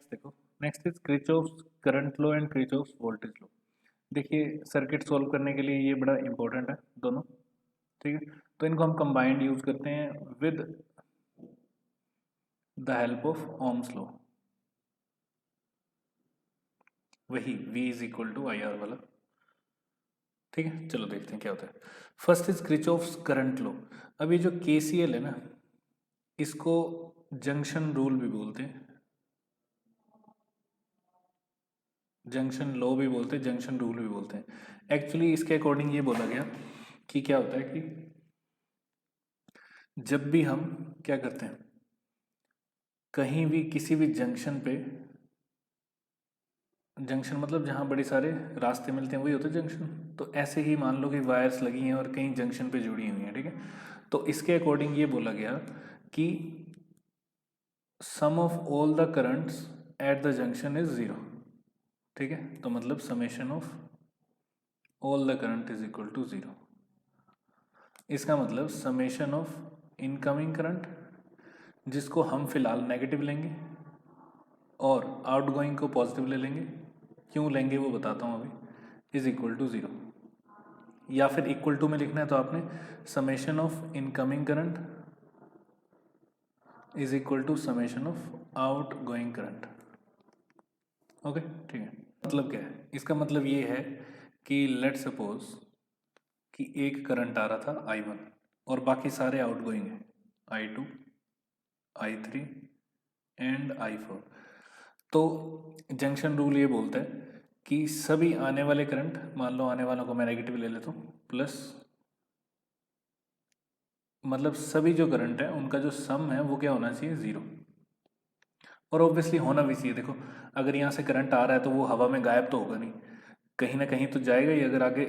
Next देखो, next is Kirchhoff's current law and Kirchhoff's voltage law. देखिए circuit solve करने के लिए ये बड़ा इंपॉर्टेंट है दोनों, ठीक है। तो इनको हम कंबाइंड यूज करते हैं with the help of Ohm's law, वही V is equal to I R वाला, ठीक है। चलो देखते हैं क्या होता है। First is Kirchhoff's current law. अब ये जो KCL है ना, इसको जंक्शन रूल भी बोलते हैं, जंक्शन लॉ भी बोलते हैं, जंक्शन रूल भी बोलते हैं। एक्चुअली इसके अकॉर्डिंग ये बोला गया कि क्या होता है कि जब भी हम क्या करते हैं, कहीं भी किसी भी जंक्शन पे, जंक्शन मतलब जहाँ बड़े सारे रास्ते मिलते हैं वही होता है जंक्शन। तो ऐसे ही मान लो कि वायर्स लगी हैं और कहीं जंक्शन पे जुड़ी हुई हैं, ठीक है। तो इसके अकॉर्डिंग ये बोला गया कि sum of all the currents at the junction is zero, ठीक है। तो मतलब summation of all the current is equal to zero. इसका मतलब समेशन ऑफ इनकमिंग करंट, जिसको हम फिलहाल नेगेटिव लेंगे, और आउटगोइंग को पॉजिटिव ले लेंगे। क्यों लेंगे वो बताता हूँ अभी, इज इक्वल टू ज़ीरो। या फिर इक्वल टू में लिखना है तो आपने summation of incoming current is equal to summation of outgoing current. Okay, ठीक है। मतलब क्या है इसका, मतलब ये है कि लेट सपोज कि एक करंट आ रहा था I1 और बाकी सारे आउट गोइंग है I2, I3 एंड I4। तो जंक्शन रूल ये बोलता है कि सभी आने वाले करंट, मान लो आने वालों को मैं नेगेटिव ले लेता हूँ, प्लस मतलब सभी जो करंट है उनका जो सम है वो क्या होना चाहिए, ज़ीरो। और ऑब्वियसली होना भी चाहिए। देखो अगर यहाँ से करंट आ रहा है तो वो हवा में गायब तो होगा नहीं, कहीं ना कहीं तो जाएगा ही। अगर आगे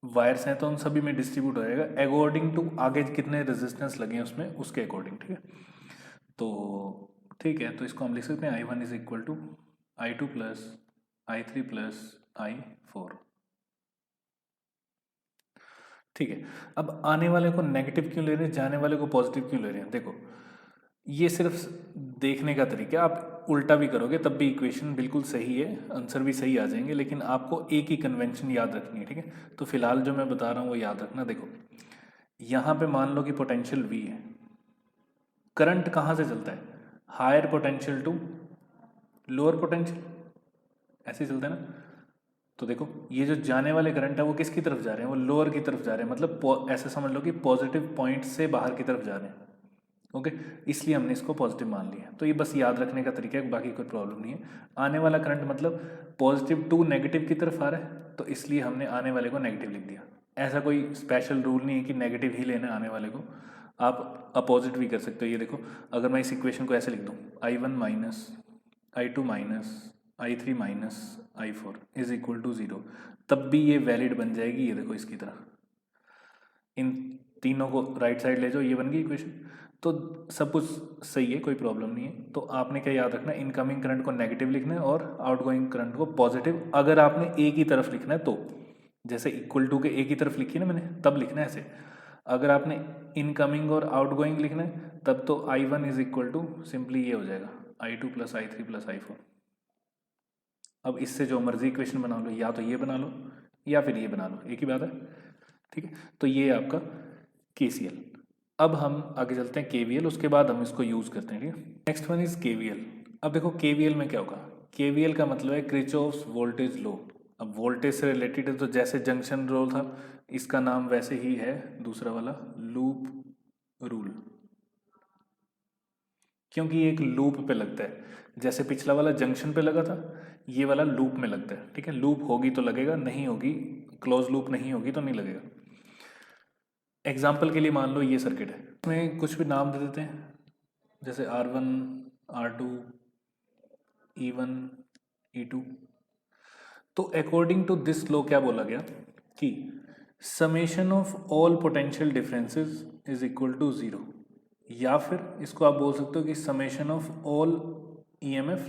वायर्स हैं तो उन सभी में डिस्ट्रीब्यूट हो जाएगा अकॉर्डिंग टू आगे कितने रेजिस्टेंस लगे हैं उसमें, उसके अकॉर्डिंग, ठीक है। तो ठीक है, तो इसको हम लिख सकते हैं I1 is equal to I2 plus I3 plus I4, ठीक है। अब आने वाले को नेगेटिव क्यों ले रहे हैं, जाने वाले को पॉजिटिव क्यों ले रहे हैं, देखो ये सिर्फ देखने का तरीका है। आप उल्टा भी करोगे तब भी इक्वेशन बिल्कुल सही है, आंसर भी सही आ जाएंगे, लेकिन आपको एक ही कन्वेंशन याद रखनी है, ठीक है। तो फिलहाल जो मैं बता रहा हूँ वो याद रखना। देखो यहाँ पे मान लो कि पोटेंशियल V है, करंट कहाँ से चलता है, higher potential to lower potential, ऐसे ही चलता है ना। तो देखो ये जो जाने वाले करंट है वो किसकी तरफ जा रहे हैं, वो लोअर की तरफ जा रहे हैं, मतलब ऐसे समझ लो कि पॉजिटिव पॉइंट से बाहर की तरफ जा रहे हैं, ओके। इसलिए हमने इसको पॉजिटिव मान लिया। तो ये बस याद रखने का तरीका है, बाकी कोई प्रॉब्लम नहीं है। आने वाला करंट मतलब पॉजिटिव टू नेगेटिव की तरफ आ रहा है, तो इसलिए हमने आने वाले को नेगेटिव लिख दिया। ऐसा कोई स्पेशल रूल नहीं है कि नेगेटिव ही लेना है आने वाले को, आप अपोजिट भी कर सकते हो। ये देखो अगर मैं इस इक्वेशन को ऐसे लिख दूँ, I1 minus I2 minus I3 minus I4 is equal to zero, तब भी ये वैलिड बन जाएगी। ये देखो इसकी तरह, इन तीनों को राइट साइड ले जाओ, ये बन गई इक्वेशन। तो सब कुछ सही है, कोई प्रॉब्लम नहीं है। तो आपने क्या याद रखना है, इनकमिंग करंट को नेगेटिव लिखना है और आउटगोइंग करंट को पॉजिटिव। अगर आपने एक ही तरफ लिखना है तो, जैसे इक्वल टू के एक ही तरफ लिखी है ना मैंने, तब लिखना है ऐसे। अगर आपने इनकमिंग और आउटगोइंग लिखना है तब तो I1 is equal to simply ये हो जाएगा I2 plus I3 plus I4। अब इससे जो मर्जी इक्वेशन बना लो, या तो ये बना लो या फिर ये बना लो, एक ही बात है, ठीक है। तो ये आपका KCL। अब हम आगे चलते हैं KVL, उसके बाद हम इसको यूज करते हैं, ठीक है। Next one is KVL। अब देखो KVL में क्या होगा, KVL का मतलब है किरचॉफ्स वोल्टेज लॉ। अब वोल्टेज से रिलेटेड है तो जैसे जंक्शन रूल था, इसका नाम वैसे ही है दूसरा वाला, लूप रूल, क्योंकि ये एक लूप पे लगता है। जैसे पिछला वाला जंक्शन पे लगा था, ये वाला लूप में लगता है, ठीक है। लूप होगी तो लगेगा, नहीं होगी, क्लोज लूप नहीं होगी तो नहीं लगेगा। एग्जाम्पल के लिए मान लो ये सर्किट है, इसमें कुछ भी नाम दे देते हैं, जैसे R1, R2, E1, E2। तो अकॉर्डिंग टू दिस लॉ क्या बोला गया कि summation of all potential differences is equal to zero, या फिर इसको आप बोल सकते हो कि summation of all EMF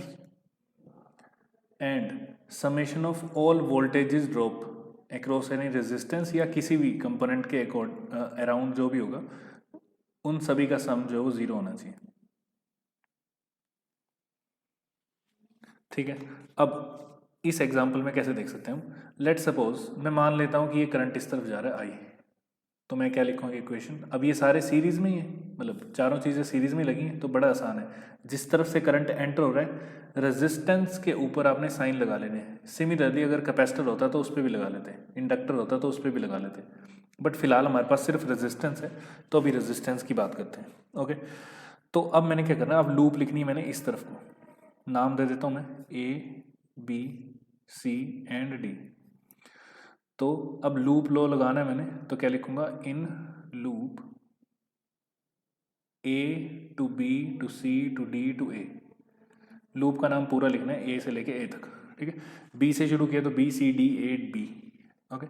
and summation of all voltages drop across any resistance, या किसी भी कंपोनेंट के अराउंड जो भी होगा, उन सभी का सम जो है वो ज़ीरो होना चाहिए। ठीक है। अब इस एग्जाम्पल में कैसे देख सकते हैं हम, लेट सपोज मैं मान लेता हूँ कि ये करंट इस तरफ जा रहा है आई, तो मैं क्या लिखूँगा इक्वेशन, अब ये सारे सीरीज में ही है, मतलब चारों चीज़ें सीरीज में लगी हैं, तो बड़ा आसान है। जिस तरफ से करंट एंटर हो रहा है रेजिस्टेंस के ऊपर आपने साइन लगा लेने हैं। सिमिलरली अगर कैपेसिटर होता तो उस पर भी लगा लेते हैं, इंडक्टर होता तो उस पर भी लगा लेते हैं, बट फिलहाल हमारे पास सिर्फ रेजिस्टेंस है, तो अभी रेजिस्टेंस की बात करते हैं। ओके, तो अब मैंने क्या करना है, अब लूप लिखनी है मैंने इस तरफ को, नाम दे देता हूँ मैं A B C and D. तो अब लूप लो लगाना है मैंने, तो क्या लिखूंगा, in loop A to B to C to D to A. Loop का नाम पूरा लिखना है ए से लेके ए तक, ठीक है। बी से शुरू किया तो B C D A B. Okay,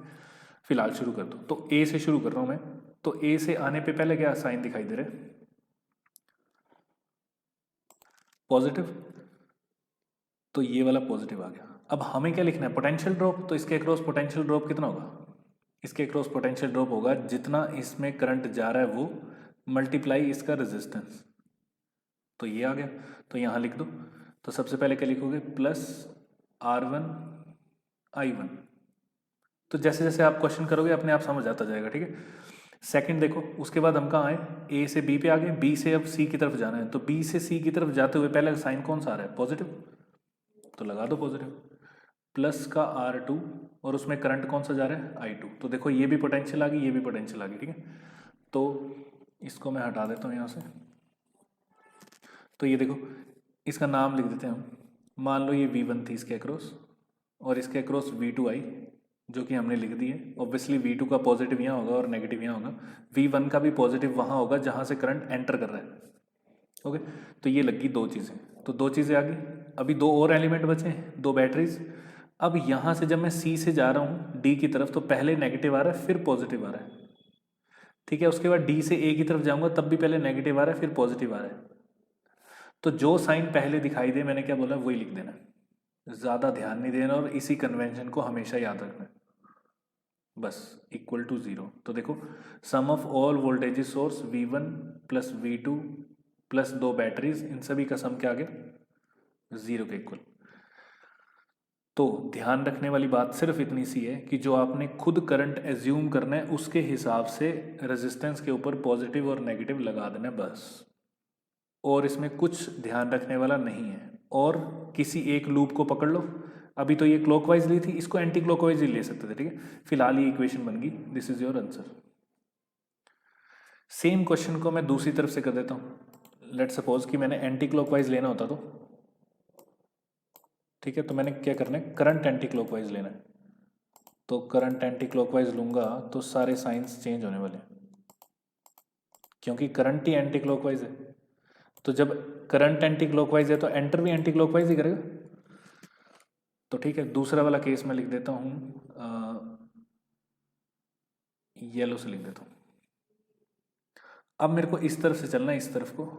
फिलहाल शुरू कर दो, तो ए से शुरू कर रहा हूं मैं, तो ए से आने पे पहले क्या साइन दिखाई दे रहा है, पॉजिटिव, तो ये वाला पॉजिटिव आ गया। अब हमें क्या लिखना है, पोटेंशियल ड्रॉप, तो इसके अक्रॉस पोटेंशियल ड्रॉप कितना होगा, इसके अक्रॉस पोटेंशियल ड्रॉप होगा जितना इसमें करंट जा रहा है वो मल्टीप्लाई इसका रेजिस्टेंस, तो ये आ गया। तो यहाँ लिख दो, तो सबसे पहले क्या लिखोगे, प्लस R1 I1। तो जैसे जैसे आप क्वेश्चन करोगे अपने आप समझ आता जाएगा, ठीक है। सेकंड देखो, उसके बाद हम कहाँ आए, ए से बी पे आ गए, बी से अब सी की तरफ जाना है, तो बी से सी की तरफ जाते हुए पहले साइन कौन सा आ रहा है, पॉजिटिव, तो लगा दो पॉजिटिव, प्लस का R2 और उसमें करंट कौन सा जा रहा है I2। तो देखो ये भी पोटेंशियल आ गई, ये भी पोटेंशियल आ गई, ठीक है। तो इसको मैं हटा देता हूँ यहाँ से, तो ये देखो इसका नाम लिख देते हैं हम, मान लो ये V1 थी इसके अक्रॉस, और इसके अक्रॉस V2 आई, जो कि हमने लिख दी है। ऑब्वियसली V2 का पॉजिटिव यहाँ होगा और नेगेटिव यहाँ होगा, V1 का भी पॉजिटिव वहाँ होगा जहाँ से करंट एंटर कर रहा है। ओके, तो ये लगी दो चीज़ें, तो दो चीज़ें आ गई। अभी दो और एलिमेंट बचे हैं, दो बैटरीज। अब यहाँ से जब मैं सी से जा रहा हूँ डी की तरफ, तो पहले नेगेटिव आ रहा है फिर पॉजिटिव आ रहा है, ठीक है। उसके बाद डी से ए की तरफ जाऊँगा तब भी पहले नेगेटिव आ रहा है फिर पॉजिटिव आ रहा है। तो जो साइन पहले दिखाई दे, मैंने क्या बोला, वही लिख देना, ज़्यादा ध्यान नहीं देना, और इसी कन्वेंशन को हमेशा याद रखना, बस इक्वल टू ज़ीरो। तो देखो sum of all voltages source V1 plus V2 plus दो बैटरीज, इन सभी का सम क्या आ गया, ज़ीरो के इक्वल। तो ध्यान रखने वाली बात सिर्फ इतनी सी है कि जो आपने खुद करंट एज्यूम करना है उसके हिसाब से रेजिस्टेंस के ऊपर पॉजिटिव और नेगेटिव लगा देना है बस, और इसमें कुछ ध्यान रखने वाला नहीं है। और किसी एक लूप को पकड़ लो, अभी तो ये क्लॉकवाइज ली थी, इसको एंटी क्लॉकवाइज ही ले सकते थे, ठीक है। फिलहाल ये इक्वेशन बन गई, this is your answer. Same question को मैं दूसरी तरफ से कर देता हूँ। लेट सपोज कि मैंने एंटी क्लॉकवाइज लेना होता तो, ठीक है, तो मैंने क्या करना है, करंट एंटी क्लॉकवाइज लेना है। तो करंट एंटी क्लॉकवाइज लूंगा तो सारे साइंस चेंज होने वाले, क्योंकि करंट ही एंटी क्लॉकवाइज है। तो जब करंट एंटी क्लॉकवाइज है तो एंटर भी एंटी क्लॉकवाइज ही करेगा। तो ठीक है, दूसरा वाला केस मैं लिख देता हूँ, येलो से लिख देता हूँ। अब मेरे को इस तरफ से चलना है, इस तरफ को,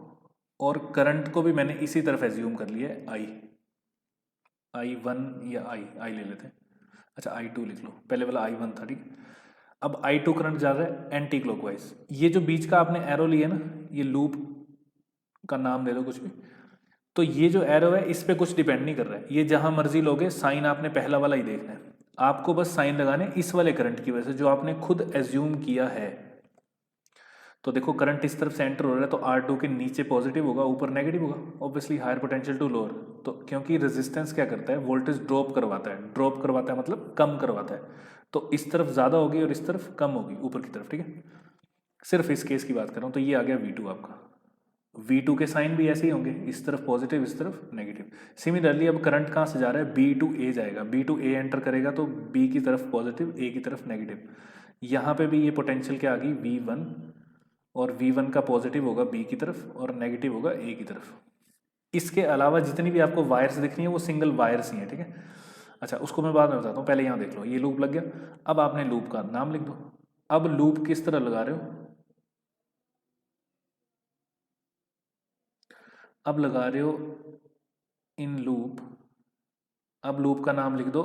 और करंट को भी मैंने इसी तरफ एज्यूम कर लिया है, I1 या आई ले लेते हैं, अच्छा I2 लिख लो, पहले वाला I1 था, ठीक। अब I2 करंट जा रहा है एंटी क्लॉकवाइज। ये जो बीच का आपने एरो लिया ना, ये लूप का नाम दे दो कुछ भी, तो ये जो एरो है इस पे कुछ डिपेंड नहीं कर रहा है, ये जहां मर्जी लोगे, साइन आपने पहला वाला ही देखना है, आपको बस साइन लगाने इस वाले करंट की वजह से जो आपने खुद एज्यूम किया है। तो देखो करंट इस तरफ से एंटर हो रहा है, तो R2 के नीचे पॉजिटिव होगा, ऊपर नेगेटिव होगा, obviously higher potential to lower. तो क्योंकि रेजिस्टेंस क्या करता है, वोल्टेज ड्रॉप करवाता है, ड्रॉप करवाता है मतलब कम करवाता है, तो इस तरफ ज़्यादा होगी और इस तरफ कम होगी, ऊपर की तरफ, ठीक है। सिर्फ इस केस की बात कर रहा हूँ। तो ये आ गया V2 आपका, V2 के साइन भी ऐसे ही होंगे, इस तरफ पॉजिटिव इस तरफ नेगेटिव। सिमिलरली अब करंट कहाँ से जा रहा है, B टू A जाएगा, B टू A एंटर करेगा तो B की तरफ पॉजिटिव, A की तरफ नेगेटिव। यहाँ पे भी ये पोटेंशियल क्या आ गई, V1, और V1 का पॉजिटिव होगा B की तरफ और नेगेटिव होगा A की तरफ। इसके अलावा जितनी भी आपको वायर्स दिख रही हैं वो सिंगल वायर्स ही हैं, ठीक है। अच्छा, उसको मैं बाद में बताता हूँ, पहले यहाँ देख लो, ये लूप लग गया। अब आपने लूप का नाम लिख दो। अब लूप किस तरह लगा रहे हो, अब लगा रहे हो इन लूप। अब लूप का नाम लिख दो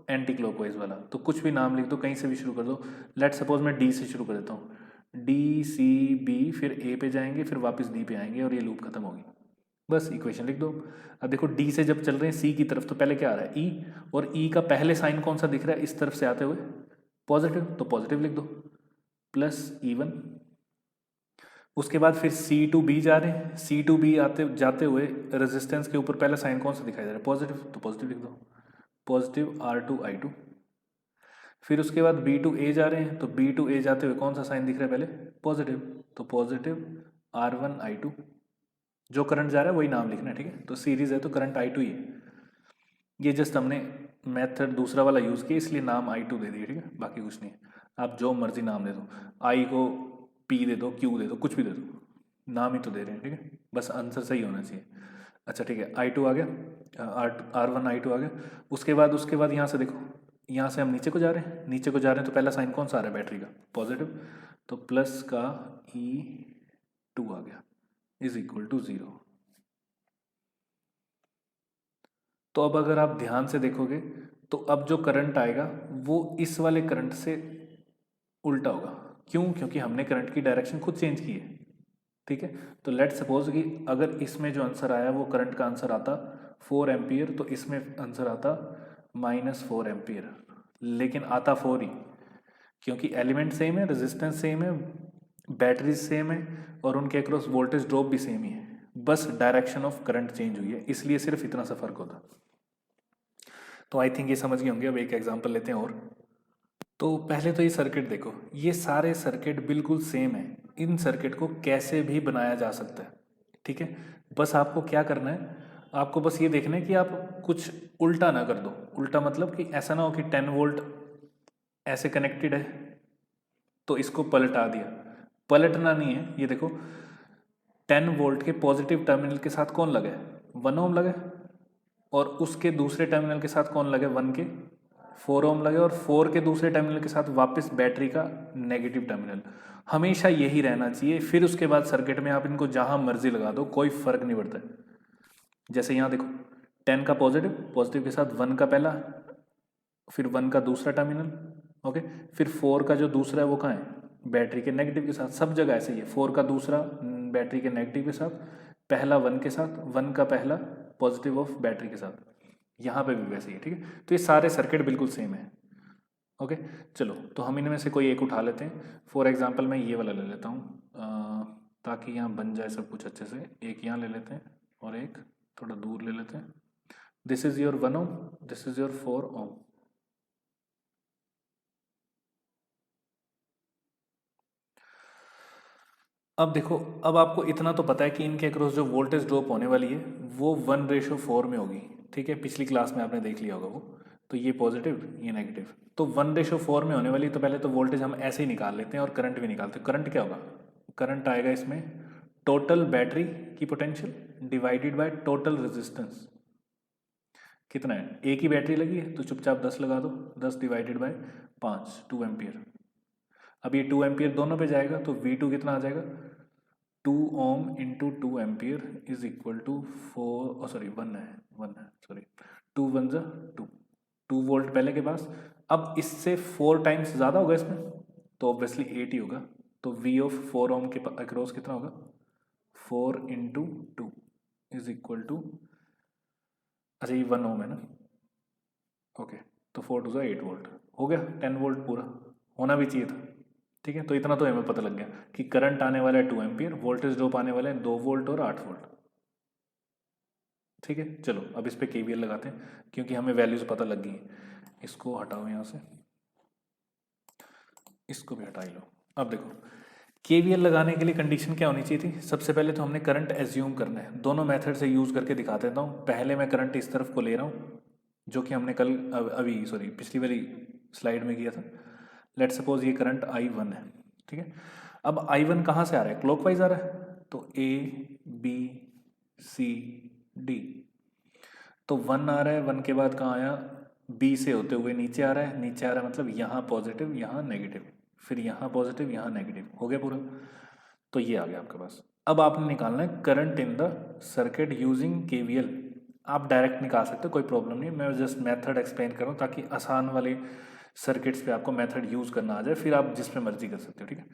एंटी क्लॉकवाइज वाला, तो कुछ भी नाम लिख दो, कहीं से भी शुरू कर दो। लेट सपोज मैं डी से शुरू कर देता हूँ, D C B, फिर A पे जाएंगे, फिर वापस D पे आएंगे और ये लूप खत्म होगी। बस इक्वेशन लिख दो। अब देखो डी से जब चल रहे हैं सी की तरफ तो पहले क्या आ रहा है ई, और ई का पहले साइन कौन सा दिख रहा है इस तरफ से आते हुए पॉजिटिव, तो पॉजिटिव लिख दो प्लस E1। उसके बाद फिर सी टू बी जा रहे हैं, सी टू बी आते जाते हुए रेजिस्टेंस के ऊपर पहला साइन कौन सा दिखाई दे रहा है पॉजिटिव, तो पॉजिटिव लिख दो पॉजिटिव R2I2। फिर उसके बाद बी टू ए जा रहे हैं, तो बी टू ए जाते हुए कौन सा साइन दिख रहा है पहले पॉजिटिव, तो पॉजिटिव R1I2। जो करंट जा रहा है वही नाम लिखना है, ठीक है। तो सीरीज है तो करंट I2 ही है। ये जस्ट हमने मेथड दूसरा वाला यूज़ किया इसलिए नाम I2 दे दिया, ठीक है, बाकी कुछ नहीं है। आप जो मर्जी नाम दे दो, आई को P दे दो, Q दे दो, कुछ भी दे दो, नाम ही तो दे रहे हैं, ठीक है, बस आंसर सही होना चाहिए। अच्छा ठीक है, I2 आ गया, R1I2 आ गया। उसके बाद यहाँ से देखो, यहाँ से हम नीचे को जा रहे हैं, नीचे को जा रहे हैं तो पहला साइन कौन सा आ रहा है बैटरी का पॉजिटिव, तो प्लस का E2 आ गया इज इक्वल टू 0। तो अब अगर आप ध्यान से देखोगे तो अब जो करंट आएगा वो इस वाले करंट से उल्टा होगा। क्यों? क्योंकि हमने करंट की डायरेक्शन खुद चेंज की है, ठीक है। तो लेट सपोज कि अगर इसमें जो आंसर आया वो करंट का आंसर आता 4 एम्पियर, तो इसमें आंसर आता -4 एम्पियर, लेकिन आता 4 ही, क्योंकि एलिमेंट सेम है, रेजिस्टेंस सेम है, बैटरीज सेम है, और उनके अक्रॉस वोल्टेज ड्रॉप भी सेम ही है, बस डायरेक्शन ऑफ करंट चेंज हुई है, इसलिए सिर्फ इतना सा फर्क होता। तो आई थिंक ये समझ गए होंगे। अब एक एग्जांपल लेते हैं और। तो पहले तो ये सर्किट देखो, ये सारे सर्किट बिल्कुल सेम है, इन सर्किट को कैसे भी बनाया जा सकता है, ठीक है। बस आपको क्या करना है, आपको बस ये देखना है कि आप कुछ उल्टा ना कर दो। उल्टा मतलब कि ऐसा ना हो कि 10 वोल्ट ऐसे कनेक्टेड है तो इसको पलटा दिया, पलटना नहीं है। ये देखो 10 वोल्ट के पॉजिटिव टर्मिनल के साथ कौन लगा है 1 ओम लगा है, और उसके दूसरे टर्मिनल के साथ कौन लगे 1 के 4 ओम लगे, और 4 के दूसरे टर्मिनल के साथ वापस बैटरी का नेगेटिव टर्मिनल। हमेशा यही रहना चाहिए। फिर उसके बाद सर्किट में आप इनको जहां मर्जी लगा दो, कोई फर्क नहीं पड़ता है। जैसे यहाँ देखो 10 का पॉजिटिव के साथ 1 का पहला, फिर 1 का दूसरा टर्मिनल, ओके, फिर 4 का जो दूसरा है वो कहाँ है बैटरी के नेगेटिव के साथ। सब जगह ऐसे ही है, 4 का दूसरा बैटरी के नेगेटिव के साथ, पहला 1 के साथ, 1 का पहला पॉजिटिव ऑफ बैटरी के साथ, यहाँ पे भी वैसे ही है, ठीक है। तो ये सारे सर्किट बिल्कुल सेम है, ओके। चलो तो हम इनमें से कोई एक उठा लेते हैं। फॉर एग्जांपल मैं ये वाला ले लेता हूँ ताकि यहाँ बन जाए सब कुछ अच्छे से। एक यहाँ ले लेते हैं और एक थोड़ा दूर ले लेते हैं। This is your 1 ohm, this is your 4 ohm. अब देखो, अब आपको इतना तो पता है कि इनके अक्रॉस जो वोल्टेज ड्रॉप होने वाली है वो 1:4 में होगी, ठीक है। पिछली क्लास में आपने देख लिया होगा वो। तो ये पॉजिटिव ये नेगेटिव, तो 1:4 में होने वाली। तो पहले तो वोल्टेज हम ऐसे ही निकाल लेते हैं और करंट भी निकालते हैं। करंट क्या होगा, करंट आएगा इसमें टोटल बैटरी की potential divided by total resistance. कितना है, एक ही बैटरी लगी है तो चुपचाप 10 लगा दो, 10 डिवाइडेड बाय 5, 2 एम्पियर। अब ये 2 एम्पियर दोनों पे जाएगा तो V2 कितना आ जाएगा 2 ohm into 2 ampere is equal to 4, sorry 1 है सॉरी, 2 1 जा 2 वोल्ट पहले के पास। अब इससे 4 टाइम्स ज़्यादा होगा इसमें तो ऑब्वियसली 8 ही होगा। तो V ऑफ 4 ओम के अक्रॉस कितना होगा 4 इंटू 2 इज इक्वल टू, अच्छा ये 1 ओम है ना, ओके, तो 4 2 8 वोल्ट हो गया, 10 वोल्ट पूरा होना भी चाहिए था, ठीक है। तो इतना तो हमें पता लग गया कि करंट आने वाला है 2 एम्पियर, वोल्टेज ड्रॉप आने वाला है 2 वोल्ट और 8 वोल्ट, ठीक है। चलो अब इस पे KVL लगाते हैं क्योंकि हमें वैल्यूज पता लग गई। इसको हटाओ यहाँ से, इसको भी हटा ही लो। अब देखो KVL लगाने के लिए कंडीशन क्या होनी चाहिए थी, सबसे पहले तो हमने करंट एज्यूम करना है। दोनों मेथड से यूज करके दिखा देता हूँ। पहले मैं करंट इस तरफ को ले रहा हूँ जो कि हमने कल अभी सॉरी पिछली वाली स्लाइड में किया था। लेट सपोज ये करंट I1 है, ठीक है। अब I1 कहाँ से आ रहा है, क्लॉकवाइज आ रहा है, तो A B C D, तो 1 आ रहा है, 1 के बाद कहाँ आया B से होते हुए नीचे आ रहा है, नीचे आ रहा है मतलब यहाँ पॉजिटिव यहाँ नेगेटिव, फिर यहाँ पॉजिटिव यहाँ नेगेटिव, हो गया पूरा। तो ये आ गया आपके पास। अब आपने निकालना है current in the circuit using KVL। आप डायरेक्ट निकाल सकते हो, कोई प्रॉब्लम नहीं, मैं जस्ट मेथड एक्सप्लेन कर रहा हूँ ताकि आसान वाले सर्किट्स पे आपको मेथड यूज़ करना आ जाए, फिर आप जिस पे मर्जी कर सकते हो, ठीक है।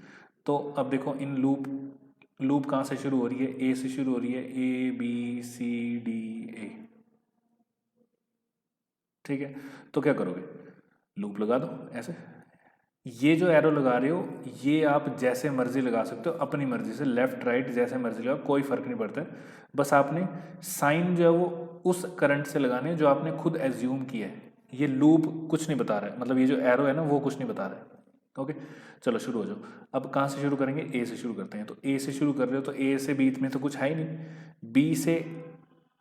तो अब देखो इन लूप लूप कहाँ से शुरू हो रही है, ए से शुरू हो रही है, ए बी सी डी ए, ठीक है। तो क्या करोगे, लूप लगा दो ऐसे। ये जो एरो लगा रहे हो ये आप जैसे मर्जी लगा सकते हो, अपनी मर्जी से, लेफ्ट राइट जैसे मर्जी लगा, कोई फर्क नहीं पड़ता है। बस आपने साइन जो है वो उस करंट से लगाने है जो आपने खुद एज्यूम किया है। ये लूप कुछ नहीं बता रहा है, मतलब ये जो एरो है ना वो कुछ नहीं बता रहा है। ओके, चलो शुरू हो जाओ। अब कहाँ से शुरू करेंगे, ए से शुरू करते हैं। तो ए से शुरू कर रहे हो तो ए से बीच में तो कुछ है ही नहीं, बी से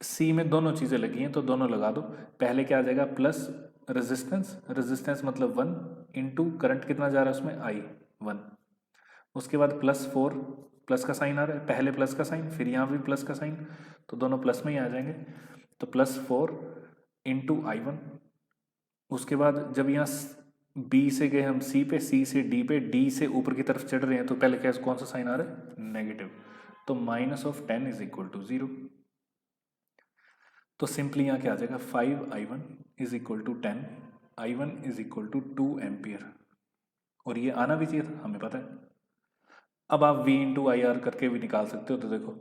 सी में दोनों चीज़ें लगी हैं तो दोनों लगा दो। पहले क्या आ जाएगा, प्लस रेजिस्टेंस, रेजिस्टेंस मतलब 1 इंटू करंट कितना जा रहा है उसमें, आई 1। उसके बाद +4, प्लस का साइन आ रहा है, पहले प्लस का साइन फिर यहाँ भी प्लस का साइन, तो दोनों प्लस में ही आ जाएंगे। तो +4 इंटू I1। उसके बाद जब यहाँ बी से गए हम सी पे, सी से डी पे, डी से ऊपर की तरफ चढ़ रहे हैं तो पहले क्या कौन सा साइन आ रहा है, नेगेटिव। तो -10 = 0। तो सिंपली यहाँ क्या आ जाएगा, 5I1 = 10, I1 = 2 एम्पियर। और ये आना भी चाहिए था, हमें पता है। अब आप V × IR करके भी निकाल सकते हो। तो देखो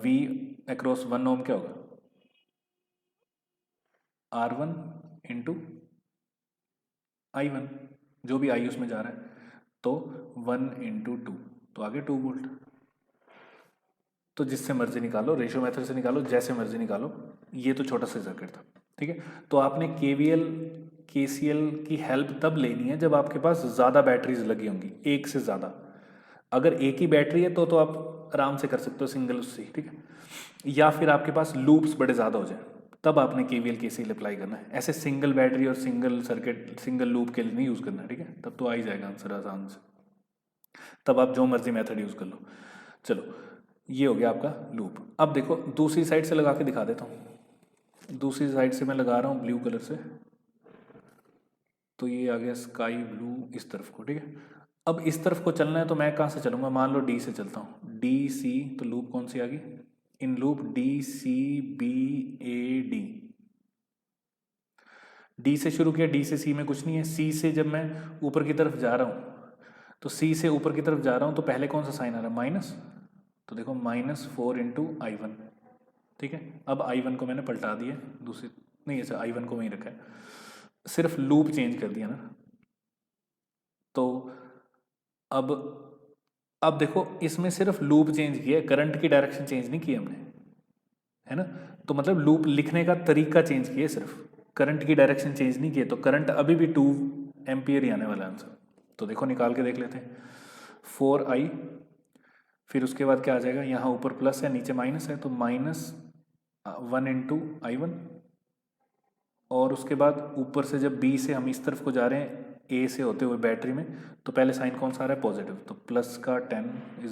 V अक्रॉस 1 ओम क्या होगा, R1 × I1, जो भी I उसमें जा रहा है, तो 1 × 2 तो आगे 2 वोल्ट। तो जिससे मर्जी निकालो, रेशियो मेथड से निकालो, जैसे मर्जी निकालो, ये तो छोटा सा सर्किट था, ठीक है। तो आपने KVL KCL की हेल्प तब लेनी है जब आपके पास ज़्यादा बैटरीज लगी होंगी, एक से ज़्यादा। अगर एक ही बैटरी है तो आप आराम से कर सकते हो सिंगल उससे, ठीक है। या फिर आपके पास लूप्स बड़े ज़्यादा हो जाए तब आपने KVL KCL अप्लाई करना है। ऐसे सिंगल बैटरी और सिंगल सर्किट सिंगल लूप के लिए नहीं यूज़ करना है, ठीक है। तब तो आ ही जाएगा आंसर आसान से, तब आप जो मर्जी मेथड यूज़ कर लो। चलो ये हो गया आपका लूप। अब देखो दूसरी साइड से लगा के दिखा देता हूँ। दूसरी साइड से मैं लगा रहा हूँ ब्लू कलर से, तो ये आ गया स्काई ब्लू इस तरफ को, ठीक है। अब इस तरफ को चलना है तो मैं कहाँ से चलूँगा, मान लो डी से चलता हूँ, डी सी, तो लूप कौन सी आ गई, इन लूप DCBAD। डी से शुरू किया, डी से सी में कुछ नहीं है। सी से जब मैं ऊपर की तरफ जा रहा हूँ, तो सी से ऊपर की तरफ जा रहा हूँ तो पहले कौन सा साइन आ रहा है, माइनस। तो देखो -4 × I1, ठीक है। अब I1 को मैंने पलटा दिया, दूसरी नहीं, ऐसा I1 को वहीं रखा है, सिर्फ लूप चेंज कर दिया ना। तो अब देखो इसमें सिर्फ लूप चेंज किया है, करंट की डायरेक्शन चेंज नहीं की हमने, है ना। तो मतलब लूप लिखने का तरीका चेंज किया, सिर्फ करंट की डायरेक्शन चेंज नहीं किए। तो करंट अभी भी 2 एम्पियर ही आने वाला आंसर। तो देखो निकाल के देख लेते हैं, 4I, फिर उसके बाद क्या आ जाएगा, यहाँ ऊपर प्लस है नीचे माइनस है, तो -1 × I1। और उसके बाद ऊपर से जब B से हम इस तरफ को जा रहे हैं A से होते हुए बैटरी में, तो पहले साइन कौन सा आ रहा है, पॉजिटिव, तो प्लस का 10 =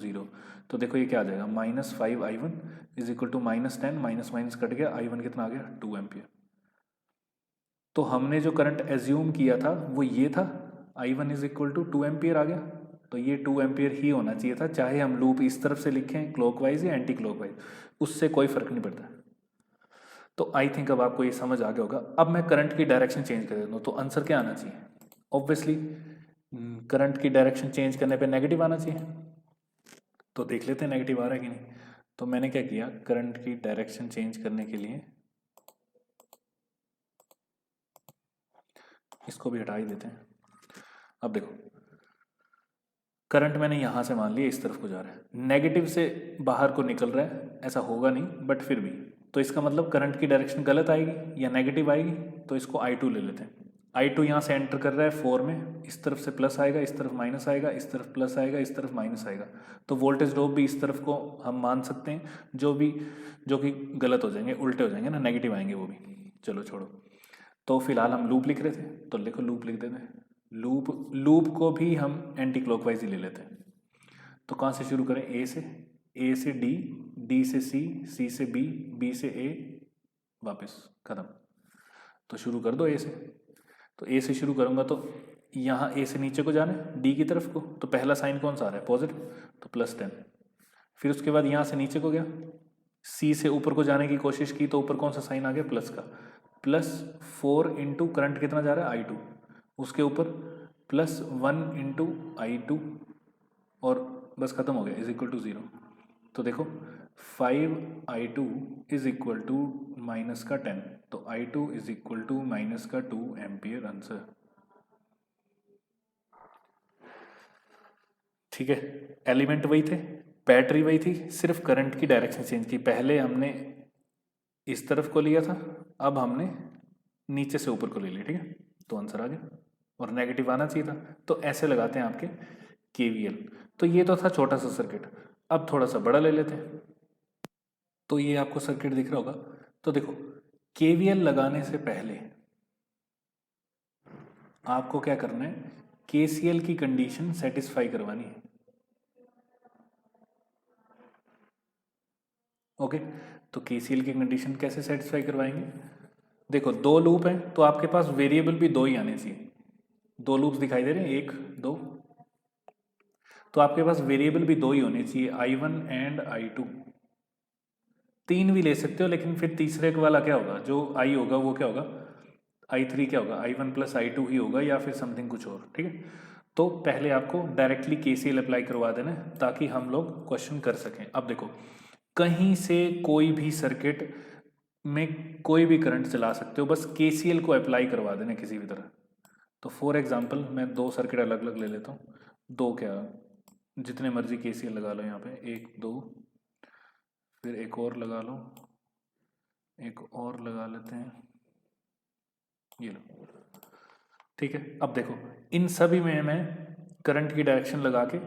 0। तो देखो ये क्या आ जाएगा, -5I1 = -10, माइनस माइनस कट गया, I1 कितना आ गया, 2 एम्पियर। तो हमने जो करंट एज्यूम किया था वो ये था, I1 = 2 एम्पियर आ गया। तो ये 2 एम्पियर ही होना चाहिए था, चाहे हम लूप इस तरफ से लिखें क्लॉकवाइज या एंटी क्लॉकवाइज, उससे कोई फर्क नहीं पड़ता। तो आई थिंक अब आपको ये समझ आ गया होगा। अब मैं करंट की डायरेक्शन चेंज कर देता हूँ, तो आंसर क्या आना चाहिए, ऑब्वियसली करंट की डायरेक्शन चेंज करने पे नेगेटिव आना चाहिए। तो देख लेते हैं नेगेटिव आ रहा है कि नहीं। तो मैंने क्या किया, करंट की डायरेक्शन चेंज करने के लिए इसको भी हटा ही देते हैं। अब देखो करंट मैंने यहाँ से मान लिया इस तरफ को जा रहा है, नेगेटिव से बाहर को निकल रहा है, ऐसा होगा नहीं बट फिर भी, तो इसका मतलब करंट की डायरेक्शन गलत आएगी या नेगेटिव आएगी। तो इसको I2 ले लेते हैं। I2 यहाँ से एंटर कर रहा है 4 में, इस तरफ से प्लस आएगा, इस तरफ माइनस आएगा, इस तरफ प्लस आएगा, इस तरफ माइनस आएगा। तो वोल्टेज ड्रॉप भी इस तरफ को हम मान सकते हैं, जो कि गलत हो जाएंगे, उल्टे हो जाएंगे ना, नेगेटिव आएंगे वो भी। चलो छोड़ो। तो फिलहाल हम लूप लिख रहे थे, तो लिखो लूप लिख देते हैं। लूप को भी हम एंटी क्लॉकवाइज ही ले लेते हैं। तो कहाँ से शुरू करें, ए से डी, डी से सी, सी से बी, बी से ए, वापस खत्म। तो शुरू कर दो ए से। तो ए से शुरू करूँगा तो यहाँ ए से नीचे को जाना है डी की तरफ को, तो पहला साइन कौन सा आ रहा है, पॉजिटिव, तो +10। फिर उसके बाद यहाँ से नीचे को गया, सी से ऊपर को जाने की कोशिश की, तो ऊपर कौन सा साइन आ गया, प्लस का, +4 × करंट कितना जा रहा है, I2, उसके ऊपर +1 × I2, और बस खत्म हो गया, इज इक्वल टू 0। तो देखो 5i2 is equal to minus का 10, तो i2 is equal to minus का 2 एम्पियर आंसर। ठीक है, एलिमेंट वही थे, बैटरी वही थी, सिर्फ करंट की डायरेक्शन चेंज की। पहले हमने इस तरफ को लिया था, अब हमने नीचे से ऊपर को ले लिया। ठीक है, तो आंसर आ गया, और नेगेटिव आना चाहिए था। तो ऐसे लगाते हैं आपके KVL। तो ये तो था छोटा सा सर्किट, अब थोड़ा सा बड़ा ले लेते हैं। तो ये आपको सर्किट दिख रहा होगा। तो देखो KVL लगाने से पहले आपको क्या करना है, KCL की कंडीशन सेटिस्फाई करवानी है। ओके, तो KCL की कंडीशन कैसे सेटिस्फाई करवाएंगे? देखो दो लूप हैं, तो आपके पास वेरिएबल भी दो ही आने चाहिए। दो लूप्स दिखाई दे रहे हैं, 1 2, तो आपके पास वेरिएबल भी दो ही होने चाहिए, I1 एंड I2। तीन भी ले सकते हो, लेकिन फिर तीसरे वाला क्या होगा, जो I होगा वो क्या होगा, I3 क्या होगा, I1 प्लस I2 ही होगा, या फिर समथिंग कुछ और। ठीक है, तो पहले आपको डायरेक्टली KCL अप्लाई करवा देना है, ताकि हम लोग क्वेश्चन कर सकें। अब देखो कहीं से कोई भी सर्किट में कोई भी करंट चला सकते हो, बस KCL को अप्लाई करवा देना किसी भी तरह। तो फॉर एग्जांपल मैं दो सर्किट अलग अलग ले लेता हूँ, दो क्या जितने मर्जी KCL लगा लो यहाँ पे, 1 2, फिर एक और लगा लो, एक और लगा लेते हैं, ये लो। ठीक है, अब देखो इन सभी में मैं करंट की डायरेक्शन लगा के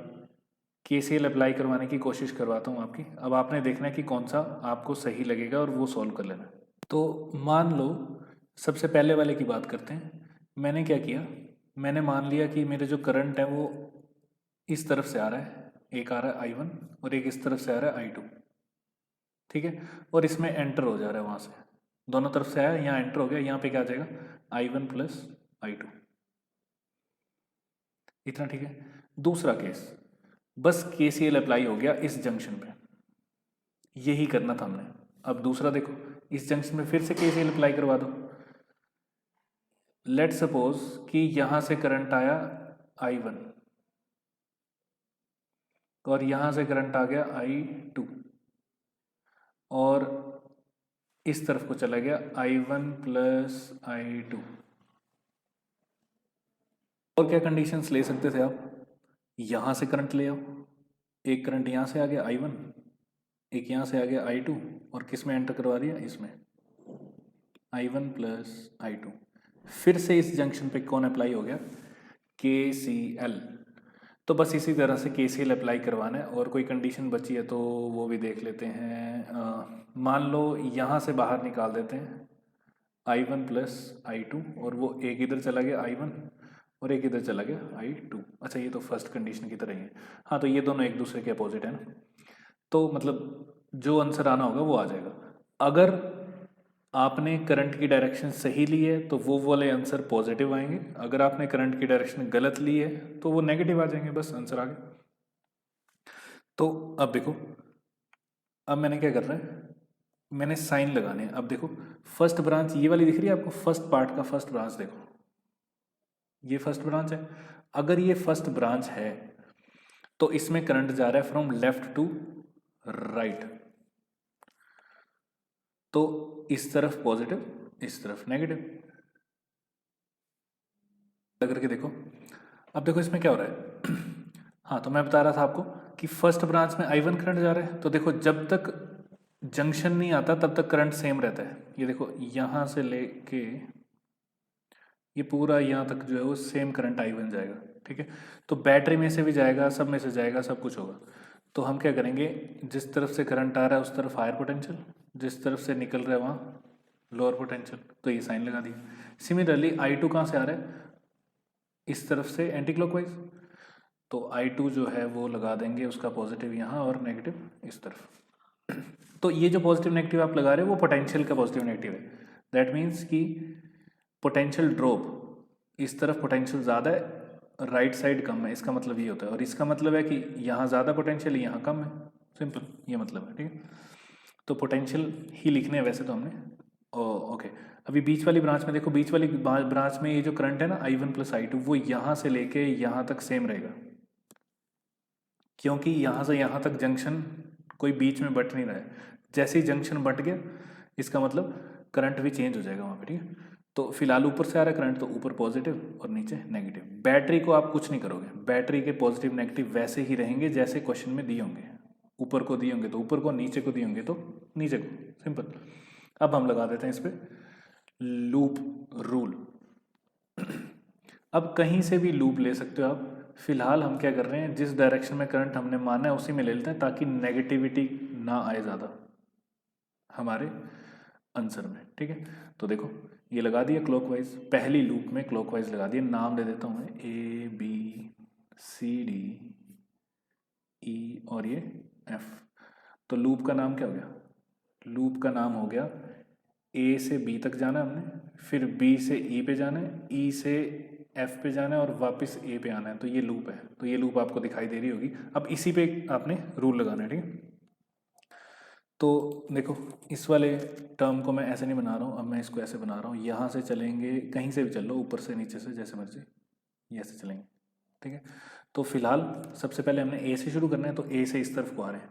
KCL अप्लाई करवाने की कोशिश करवाता हूँ आपकी। अब आपने देखना है कि कौन सा आपको सही लगेगा और वो सॉल्व कर लेना। तो मान लो सबसे पहले वाले की बात करते हैं। मैंने क्या किया, मैंने मान लिया कि मेरे जो करंट है वो इस तरफ से आ रहा है, एक आ रहा है I1 और एक इस तरफ से आ रहा है I2। ठीक है, और इसमें एंटर हो जा रहा है, वहाँ से दोनों तरफ से आया, यहाँ एंटर हो गया, यहाँ पे क्या आ जाएगा I1 प्लस I2, इतना। ठीक है, दूसरा केस, बस KCL अप्लाई हो गया इस जंक्शन पे, यही करना था हमने। अब दूसरा देखो, इस जंक्शन में फिर से KCL अप्लाई करवा दो। लेट सपोज कि यहां से करंट आया I1 और यहां से करंट आ गया I2, और इस तरफ को चला गया I1 प्लस I2। और क्या कंडीशंस ले सकते थे आप, यहां से करंट ले आओ, एक करंट यहां से आ गया I1, एक यहां से आ गया I2, और किस में एंटर करवा दिया, इसमें I1 प्लस I2। फिर से इस जंक्शन पे कौन अप्लाई हो गया, KCL। तो बस इसी तरह से KCL अप्लाई करवाना है। और कोई कंडीशन बची है तो वो भी देख लेते हैं। मान लो यहाँ से बाहर निकाल देते हैं I1 प्लस I2, और वो एक इधर चला गया I1 और एक इधर चला गया I2। अच्छा, ये तो फर्स्ट कंडीशन की तरह ही है। हाँ, तो ये दोनों एक दूसरे के अपोजिट है ना, तो मतलब जो आंसर आना होगा वो आ जाएगा। अगर आपने करंट की डायरेक्शन सही ली है तो वो वाले आंसर पॉजिटिव आएंगे, अगर आपने करंट की डायरेक्शन गलत ली है तो वो नेगेटिव आ जाएंगे, बस आंसर आ गया। तो अब देखो, अब मैंने क्या करना है, मैंने साइन लगाने हैं। अब देखो फर्स्ट ब्रांच ये वाली दिख रही है आपको, फर्स्ट पार्ट का फर्स्ट ब्रांच देखो, ये फर्स्ट ब्रांच है। अगर ये फर्स्ट ब्रांच है तो इसमें करंट जा रहा है फ्रॉम लेफ्ट टू राइट, तो इस तरफ पॉजिटिव, इस तरफ नेगेटिव। करके देखो, अब देखो इसमें क्या हो रहा है। हाँ, तो मैं बता रहा था आपको कि फर्स्ट ब्रांच में I1 करंट जा रहा है, तो देखो जब तक जंक्शन नहीं आता तब तक करंट सेम रहता है। ये देखो यहाँ से लेके ये पूरा यहाँ तक जो है वो सेम करंट I1 जाएगा। ठीक है, तो बैटरी में से भी जाएगा, सब में से जाएगा, सब कुछ होगा। तो हम क्या करेंगे, जिस तरफ से करंट आ रहा है उस तरफ हायर पोटेंशियल, जिस तरफ से निकल रहा है वहाँ लोअर पोटेंशियल, तो ये साइन लगा दिया। सिमिलरली I2 कहाँ से आ रहा है, इस तरफ से एंटी क्लॉकवाइज, तो I2 जो है वो लगा देंगे उसका पॉजिटिव यहाँ और नेगेटिव इस तरफ। तो ये जो पॉजिटिव नेगेटिव आप लगा रहे हो वो पोटेंशियल का पॉजिटिव नेगेटिव है। दैट मीन्स कि पोटेंशियल ड्रॉप, इस तरफ पोटेंशियल ज़्यादा है, राइट साइड कम है, इसका मतलब ये होता है। और इसका मतलब है कि यहाँ ज़्यादा पोटेंशियल है, यहाँ कम है, सिंपल ये मतलब है। ठीक है, तो पोटेंशियल ही लिखने हैं वैसे तो हमने। ओके, अभी बीच वाली ब्रांच में देखो, बीच वाली ब्रांच में ये जो करंट है ना I1 प्लस I2, वो यहाँ से लेके यहाँ तक सेम रहेगा। क्योंकि यहाँ से यहाँ तक जंक्शन कोई बीच में बट नहीं रहा है। जैसे ही जंक्शन बट गया इसका मतलब करंट भी चेंज हो जाएगा वहाँ पे, ठीक है। तो फिलहाल ऊपर से आ रहा है करंट, तो ऊपर पॉजिटिव और नीचे नेगेटिव। बैटरी को आप कुछ नहीं करोगे, बैटरी के पॉजिटिव नेगेटिव वैसे ही रहेंगे जैसे क्वेश्चन में दिए होंगे। ऊपर को दिए होंगे तो ऊपर को, नीचे को दिए होंगे तो नीचे को, सिंपल। अब हम लगा देते हैं इस पर लूप रूल। अब कहीं से भी लूप ले सकते हो आप। फिलहाल हम क्या कर रहे हैं, जिस डायरेक्शन में करंट हमने माना है उसी में ले लेते हैं, ताकि नेगेटिविटी ना आए ज़्यादा हमारे आंसर में, ठीक है। तो देखो ये लगा दिया क्लॉकवाइज, पहली लूप में क्लॉकवाइज लगा दिया। नाम दे देता हूँ मैं ABCD E और ये F। तो लूप का नाम क्या हो गया, लूप का नाम हो गया A से B तक जाना है हमने, फिर B से E पे जाना है, E से F पे जाना है और वापस A पे आना है। तो ये लूप है, तो ये लूप आपको दिखाई दे रही होगी। अब इसी पे आपने रूल लगाना है, ठीक है। तो देखो इस वाले टर्म को मैं ऐसे नहीं बना रहा हूँ, अब मैं इसको ऐसे बना रहा हूँ। यहाँ से चलेंगे, कहीं से भी चल लो, ऊपर से नीचे से जैसे मर्जी, ये ऐसे चलेंगे, ठीक है। तो फिलहाल सबसे पहले हमने A से शुरू करना है, तो A से इस तरफ को आ रहे हैं।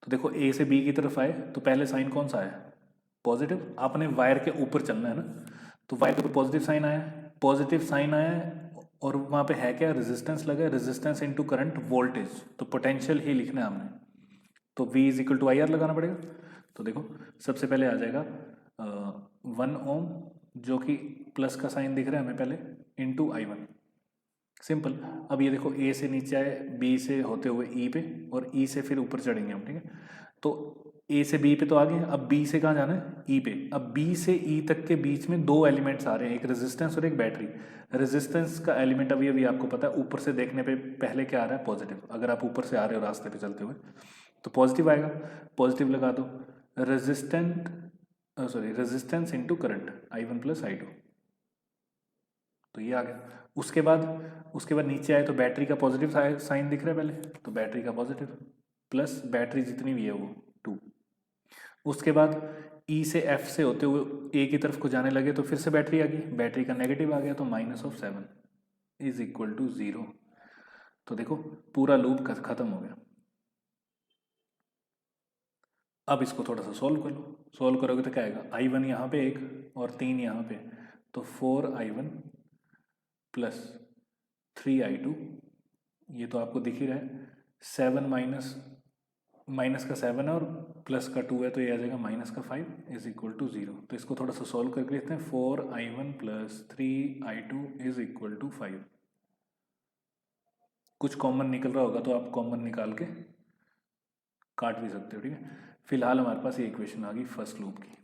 तो देखो A से B की तरफ आए तो पहले साइन कौन सा है, पॉजिटिव। आपने वायर के ऊपर चलना है ना, तो वायर के ऊपर पॉजिटिव साइन आया है, पॉजिटिव साइन आया है। और वहाँ पे है क्या, रेजिस्टेंस लगा है, रेजिस्टेंस इनटू करंट वोल्टेज, तो पोटेंशियल ही लिखना है हमने। तो V is equal to IR लगाना पड़ेगा। तो देखो सबसे पहले आ जाएगा 1 ओम, जो कि प्लस का साइन दिख रहा है हमें पहले, इंटू I1, सिंपल। अब ये देखो A से नीचे आए, B से होते हुए E पे, और E से फिर ऊपर चढ़ेंगे हम, ठीक है। तो A से B पे तो आ गए, अब B से कहाँ जाना है, E पे। अब B से E तक के बीच में दो एलिमेंट्स आ रहे हैं, एक रेजिस्टेंस और एक बैटरी। रेजिस्टेंस का एलिमेंट अभी अभी आपको पता है, ऊपर से देखने पे पहले क्या आ रहा है, पॉजिटिव। अगर आप ऊपर से आ रहे हो रास्ते पे चलते हुए तो पॉजिटिव आएगा, पॉजिटिव लगा दो। Resistance into current I1 plus I2, तो ये आ गया। उसके बाद नीचे आए तो बैटरी का पॉजिटिव साइन दिख रहा है पहले, तो बैटरी का पॉजिटिव, प्लस बैटरी जितनी भी है वो 2। उसके बाद E से F से होते हुए A की तरफ को जाने लगे तो फिर से बैटरी आ गई, बैटरी का नेगेटिव आ गया, तो -7 इज इक्वल टू 0। तो देखो पूरा लूप खत्म हो गया। अब इसको थोड़ा सा सॉल्व कर लो, सॉल्व करोगे तो क्या आएगा, I1 यहाँ पे 1 और 3 यहाँ पे, तो 4I1 प्लस 3I2, ये तो आपको दिख ही रहा है। 7 माइनस का 7 है और प्लस का 2 है, तो ये आ जाएगा -5 इज इक्वल टू 0। तो इसको थोड़ा सा सॉल्व करके लेते हैं। 4I1 plus 3I2 is equal to 5। कुछ कॉमन निकल रहा होगा तो आप कॉमन निकाल के काट भी सकते हो, ठीक है। फिलहाल हमारे पास ये इक्वेशन आ गई फर्स्ट लूप की।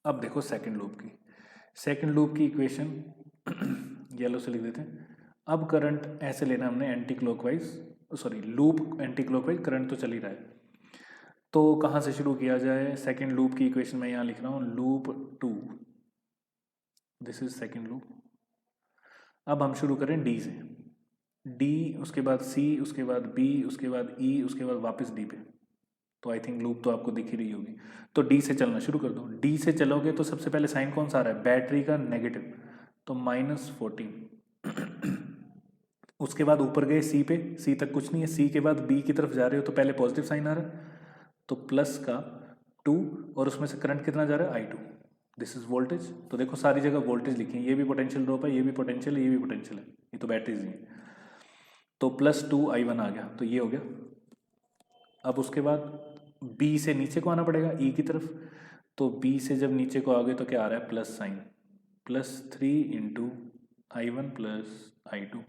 अब देखो सेकंड लूप की। सेकंड लूप की इक्वेशन येलो से लिख देते हैं। अब करंट ऐसे लेना हमने anti clockwise, sorry loop anti clockwise, current तो चल ही रहा है। तो कहाँ से शुरू किया जाए, सेकंड लूप की इक्वेशन में यहाँ लिख रहा हूँ loop 2, this is second loop. अब हम शुरू करें डी से, डी उसके बाद सी, उसके बाद बी, उसके बाद ई, उसके बाद वापस डी पे। तो आई थिंक लूप तो आपको दिख ही रही होगी। तो डी से चलना शुरू कर दो। डी से चलोगे तो सबसे पहले साइन कौन सा आ रहा है, बैटरी का नेगेटिव, तो -14। उसके बाद ऊपर गए सी पे, सी तक कुछ नहीं है, सी के बाद बी की तरफ जा रहे हो तो पहले पॉजिटिव साइन आ रहा है, तो प्लस का 2, और उसमें से करंट कितना जा रहा है, I2, दिस इज वोल्टेज। तो देखो सारी जगह वोल्टेज लिखी है, ये भी पोटेंशियल ड्रॉप है, ये भी पोटेंशियल है, ये भी पोटेंशियल है, ये तो बैटरीज ही है। तो +2I1 आ गया, तो ये हो गया। अब उसके बाद बी से नीचे को आना पड़ेगा ई की तरफ, तो बी से जब नीचे को आ गए तो क्या आ रहा है, plus sign, +3 × I1 plus I2।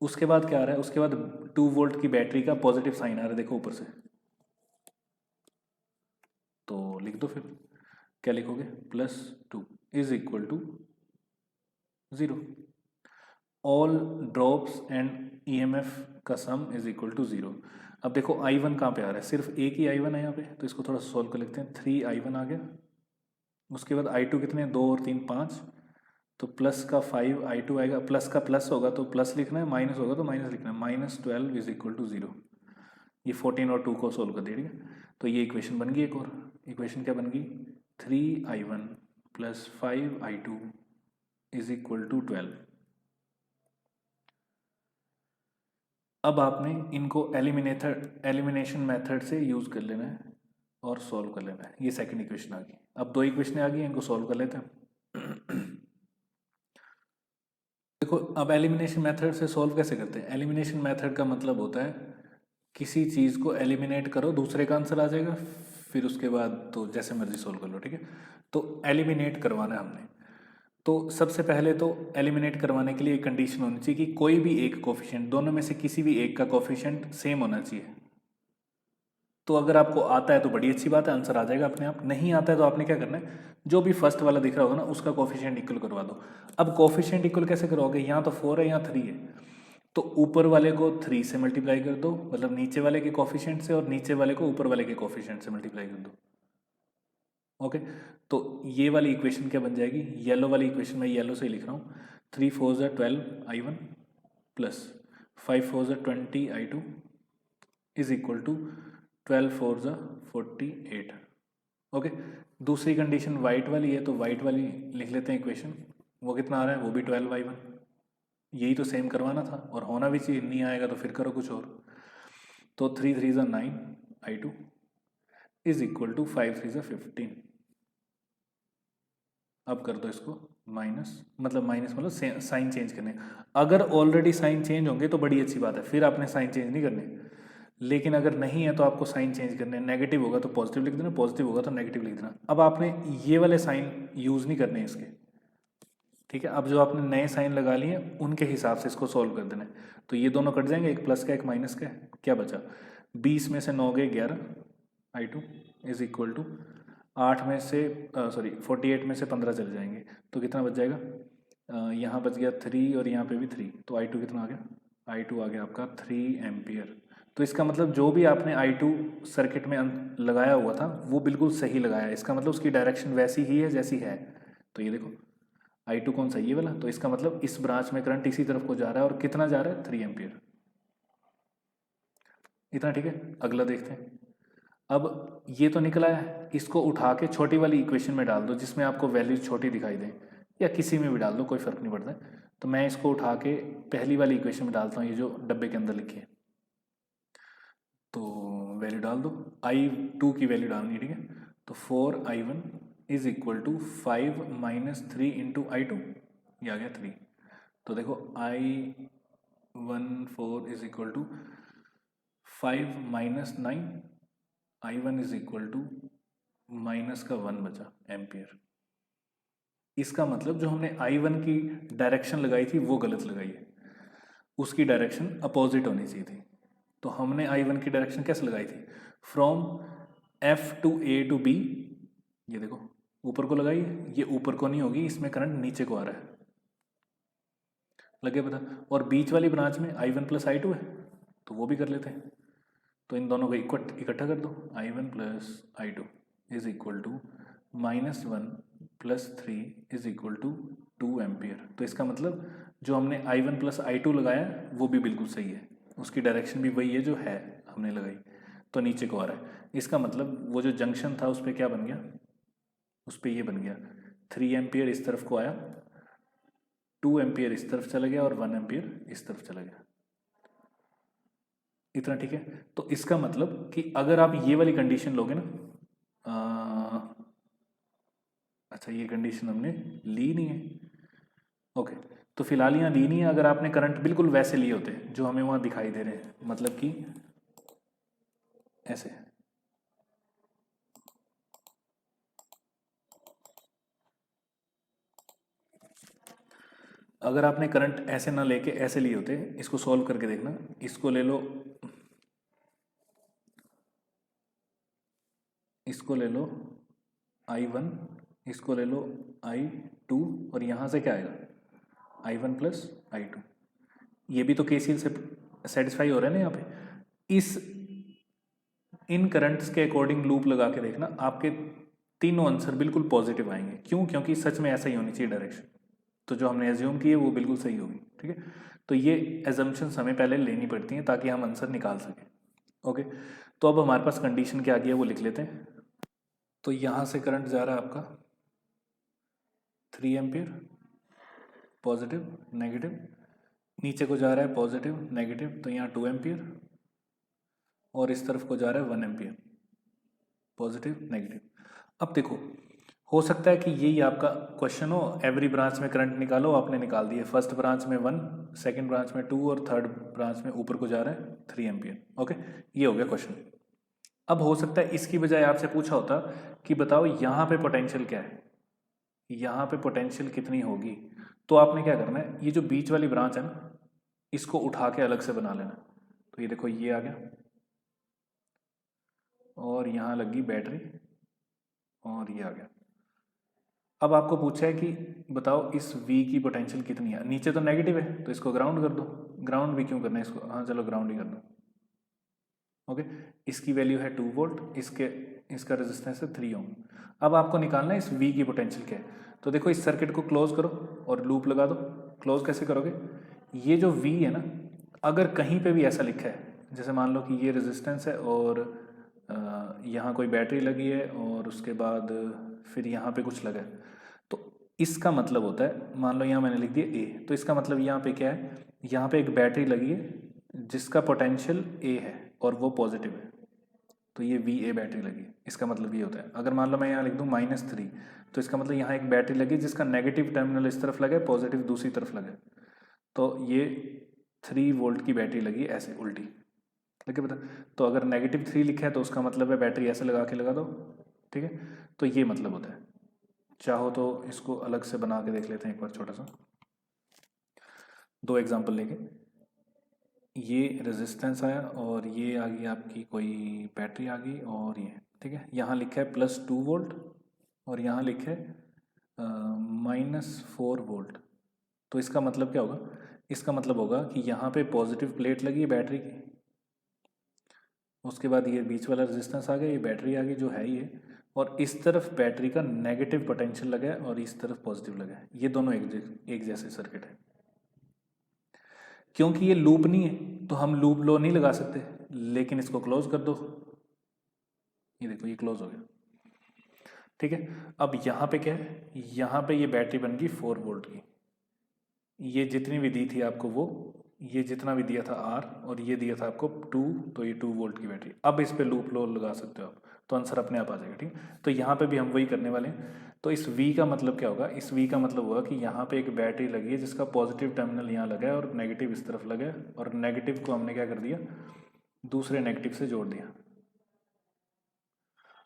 उसके बाद क्या आ रहा है, उसके बाद 2 वोल्ट की बैटरी का पॉजिटिव साइन आ रहा है, देखो ऊपर से। तो लिख दो फिर, क्या लिखोगे, +2 is equal to 0। All drops and EMF का सम इज इक्वल टू 0। अब देखो I1 कहाँ पे आ रहा है, सिर्फ एक ही I1 है यहाँ पे, तो इसको थोड़ा सॉल्व कर लेते हैं। 3I1 आ गया, उसके बाद I2 कितने, 2 और 3 5, तो प्लस का 5I2 आएगा, प्लस का प्लस होगा तो प्लस लिखना है, माइनस होगा तो माइनस लिखना है, -12 इज इक्वल टू 0। ये 14 और 2 को सोल्व कर दिया, ठीक है। तो ये इक्वेशन बन गई। एक और इक्वेशन क्या बन गई, 3I1 plus 5I2 is equal to 12। अब आपने इनको एलिमिनेशन मेथड से यूज़ कर लेना है और सॉल्व कर लेना है। ये सेकंड इक्वेशन आ गई। अब दो इक्वेशन आ गई, इनको सॉल्व कर लेते हैं। देखो, अब एलिमिनेशन मेथड से सॉल्व कैसे करते हैं? एलिमिनेशन मेथड का मतलब होता है किसी चीज़ को एलिमिनेट करो, दूसरे का आंसर आ जाएगा, फिर उसके बाद तो जैसे मर्जी सॉल्व कर लो, ठीक है। तो एलिमिनेट करवाना है हमने, तो सबसे पहले तो एलिमिनेट करवाने के लिए एक कंडीशन होनी चाहिए कि कोई भी एक कोफिशिएंट, दोनों में से किसी भी एक का कोफिशिएंट सेम होना चाहिए। तो अगर आपको आता है तो बड़ी अच्छी बात है, आंसर आ जाएगा अपने आप। नहीं आता है तो आपने क्या करना है, जो भी फर्स्ट वाला दिख रहा होगा ना उसका कोफिशिएंट इक्वल करवा दो। अब कोफिशिएंट इक्वल कैसे करोगे? यहाँ तो 4 है, यहाँ 3 है, तो ऊपर वाले को 3 से मल्टीप्लाई कर दो, मतलब नीचे वाले के कोफिशिएंट से, और नीचे वाले को ऊपर वाले के कोफिशिएंट से मल्टीप्लाई कर दो। ओके, तो ये वाली इक्वेशन क्या बन जाएगी? येलो वाली इक्वेशन मैं येलो से ही लिख रहा हूँ। 3 4 ज़ा 12 I1 प्लस 5 4 ज़ा 20 I2 इज इक्वल टू 12 4 ज़ा 48। ओके, दूसरी कंडीशन वाइट वाली है, तो वाइट वाली लिख लेते हैं इक्वेशन। वो कितना आ रहा है? वो भी 12 I1। यही तो सेम करवाना था, और होना भी चाहिए। नहीं आएगा तो फिर करो कुछ और। तो 3 3 ज़ा 9 I2 इज इक्वल टू 5 3 ज़ा 15। अब कर दो इसको माइनस, मतलब साइन चेंज करने। अगर ऑलरेडी साइन चेंज होंगे तो बड़ी अच्छी बात है, फिर आपने साइन चेंज नहीं करने। लेकिन अगर नहीं है तो आपको साइन चेंज करने। नेगेटिव होगा तो पॉजिटिव लिख देना, पॉजिटिव होगा तो नेगेटिव लिख देना। अब आपने ये वाले साइन यूज़ नहीं करने इसके, ठीक है। अब जो आपने नए साइन लगा लिए उनके हिसाब से इसको सॉल्व कर देना है। तो ये दोनों कट जाएंगे, एक प्लस का एक माइनस का, क्या बचा? 20 में से 9 गए 11 I2 इज इक्वल टू 8 में से 48 में से 15 चले जाएंगे, तो कितना बच जाएगा? यहाँ बच गया 3 और यहाँ पे भी 3, तो I2 कितना आ गया? I2 आ गया आपका 3 एम्पियर। तो इसका मतलब जो भी आपने I2 सर्किट में लगाया हुआ था वो बिल्कुल सही लगाया है। इसका मतलब उसकी डायरेक्शन वैसी ही है जैसी है। तो ये देखो I2 कौन सा? ये वाला। तो इसका मतलब इस ब्रांच में करंट इसी तरफ को जा रहा है, और कितना जा रहा है? 3 एम्पियर। इतना ठीक है। अगला देखते हैं। अब ये तो निकला है, इसको उठा के छोटी वाली इक्वेशन में डाल दो जिसमें आपको वैल्यू छोटी दिखाई दे, या किसी में भी डाल दो, कोई फ़र्क नहीं पड़ता है। तो मैं इसको उठा के पहली वाली इक्वेशन में डालता हूँ, ये जो डब्बे के अंदर लिखी है। तो वैल्यू डाल दो, I2 की वैल्यू डालनी है, ठीक है। तो 4I1 is equal to 5 minus 3 into I2, ये आ गया 3। तो देखो I1 4 is equal to 5 minus 9, I1 is equal to minus का 1 बचा एम्पियर। इसका मतलब जो हमने I1 की डायरेक्शन लगाई थी वो गलत लगाई है, उसकी डायरेक्शन अपोजिट होनी चाहिए थी। तो हमने I1 की डायरेक्शन कैसे लगाई थी? From F to A to B। ये देखो ऊपर को लगाई है, ये ऊपर को नहीं होगी, इसमें करंट नीचे को आ रहा है, लगे पता। और बीच वाली ब्रांच में I1 प्लस I2 है, तो वो भी कर लेते हैं। तो इन दोनों को इकट्ठा कर दो, I1 plus I2 is equal to -1 plus 3 is equal to 2 ampere. तो इसका मतलब जो हमने I1 प्लस I2 लगाया वो भी बिल्कुल सही है, उसकी डायरेक्शन भी वही है जो है हमने लगाई, तो नीचे को आ रहा है। इसका मतलब वो जो जंक्शन था उस पर क्या बन गया? उस पर ये बन गया 3 एम्पियर इस तरफ को आया, 2 एम्पियर इस तरफ चला गया, और 1 एम्पियर इस तरफ चला गया। इतना ठीक है। तो इसका मतलब कि अगर आप ये वाली कंडीशन लोगे ना, अच्छा ये कंडीशन हमने ली नहीं है, ओके। तो फिलहाल यहाँ ली नहीं है। अगर आपने करंट बिल्कुल वैसे लिए होते जो हमें वहाँ दिखाई दे रहे हैं, मतलब कि ऐसे, अगर आपने करंट ऐसे ना लेके ऐसे लिए होते, इसको सॉल्व करके देखना। इसको ले लो, इसको ले लो I1, इसको ले लो I2, और यहाँ से क्या आएगा? I1 plus I2। ये भी तो KCL से सेटिस्फाई हो रहा है ना यहाँ पे। इन करंट्स के अकॉर्डिंग लूप लगा के देखना, आपके तीनों आंसर बिल्कुल पॉजिटिव आएंगे। क्यों? क्योंकि सच में ऐसा ही होनी चाहिए डायरेक्शन। तो जो हमने एज्यूम की है वो बिल्कुल सही होगी, ठीक है। तो ये एजम्पशंस हमें पहले लेनी पड़ती हैं ताकि हम आंसर निकाल सकें, ओके। तो अब हमारे पास कंडीशन क्या आ गई है वो लिख लेते हैं। तो यहाँ से करंट जा रहा है आपका 3 एम्पियर, पॉजिटिव नेगेटिव, नीचे को जा रहा है पॉजिटिव नेगेटिव, तो यहाँ 2 एम्पियर, और इस तरफ को जा रहा है 1 एम्पियर, पॉजिटिव नेगेटिव। अब देखो, हो सकता है कि यही आपका क्वेश्चन हो, एवरी ब्रांच में करंट निकालो, आपने निकाल दिए, फर्स्ट ब्रांच में 1, सेकंड ब्रांच में 2 और थर्ड ब्रांच में ऊपर को जा रहा है 3 एम्पियर। ओके, ये हो गया क्वेश्चन। अब हो सकता है इसकी बजाय आपसे पूछा होता कि बताओ यहाँ पे पोटेंशियल क्या है, यहाँ पे पोटेंशियल कितनी होगी। तो आपने क्या करना है, ये जो बीच वाली ब्रांच है ना, इसको उठा के अलग से बना लेना। तो ये देखो, ये आ गया, और यहाँ लगी बैटरी, और ये आ गया। अब आपको पूछा है कि बताओ इस V की पोटेंशियल कितनी है। नीचे तो नेगेटिव है, तो इसको ग्राउंड कर दो। ग्राउंड भी क्यों करना है इसको, हाँ चलो ग्राउंड ही कर दो। ओके, इसकी वैल्यू है 2 वोल्ट, इसका रेजिस्टेंस है 3 ओम। अब आपको निकालना है इस V की पोटेंशियल क्या है। तो देखो, इस सर्किट को क्लोज करो और लूप लगा दो। क्लोज कैसे करोगे, ये जो V है ना, अगर कहीं पे भी ऐसा लिखा है, जैसे मान लो कि ये रेजिस्टेंस है और यहाँ कोई बैटरी लगी है और उसके बाद फिर यहाँ पे कुछ लगा है, तो इसका मतलब होता है, मान लो यहाँ मैंने लिख दिया A, तो इसका मतलब यहाँ पे क्या है, यहाँ पे एक बैटरी लगी है जिसका पोटेंशियल A है और वो पॉजिटिव है, तो ये VA बैटरी लगी है। इसका मतलब ये होता है, अगर मान लो मैं यहाँ लिख दूँ -3, तो इसका मतलब यहाँ एक बैटरी लगी जिसका नेगेटिव टर्मिनल इस तरफ लगा है, पॉजिटिव दूसरी तरफ लगा है, तो ये 3 वोल्ट की बैटरी लगी ऐसे उल्टी। लगे पता, तो अगर -3 लिखा है तो उसका मतलब है बैटरी ऐसे लगा दो। ठीक है, तो ये मतलब होता है। चाहो तो इसको अलग से बना के देख लेते हैं एक बार, छोटा सा 2 एग्जांपल लेके। ये रेजिस्टेंस आया और ये आ गई आपकी कोई बैटरी आ गई, और ये ठीक है, यहाँ लिखा है +2 वोल्ट और यहाँ लिखा है -4 वोल्ट। तो इसका मतलब क्या होगा, इसका मतलब होगा कि यहाँ पे पॉजिटिव प्लेट लगी है बैटरी की, उसके बाद ये बीच वाला रेजिस्टेंस आ गया, ये बैटरी आ गई जो है ये, और इस तरफ बैटरी का नेगेटिव पोटेंशियल लगा है और इस तरफ पॉजिटिव लगा है। ये दोनों एक जैसे सर्किट है। क्योंकि ये लूप नहीं है तो हम लूप लो नहीं लगा सकते, लेकिन इसको क्लोज कर दो, ये देखो ये क्लोज हो गया। ठीक है, अब यहाँ पे क्या है, यहाँ पे ये बैटरी बन गई 4 वोल्ट की। ये जितनी भी दी थी आपको वो, ये जितना भी दिया था R और ये दिया था आपको 2, तो ये 2 वोल्ट की बैटरी। अब इस पे लूप लो लगा सकते हो आप, तो आंसर अपने आप आ जाएगा। ठीक, तो यहाँ पे भी हम वही करने वाले हैं। तो इस V का मतलब क्या होगा, इस V का मतलब होगा कि यहाँ पे एक बैटरी लगी है जिसका पॉजिटिव टर्मिनल यहाँ लगा है और नेगेटिव इस तरफ लगा है, और नेगेटिव को हमने क्या कर दिया, दूसरे नेगेटिव से जोड़ दिया।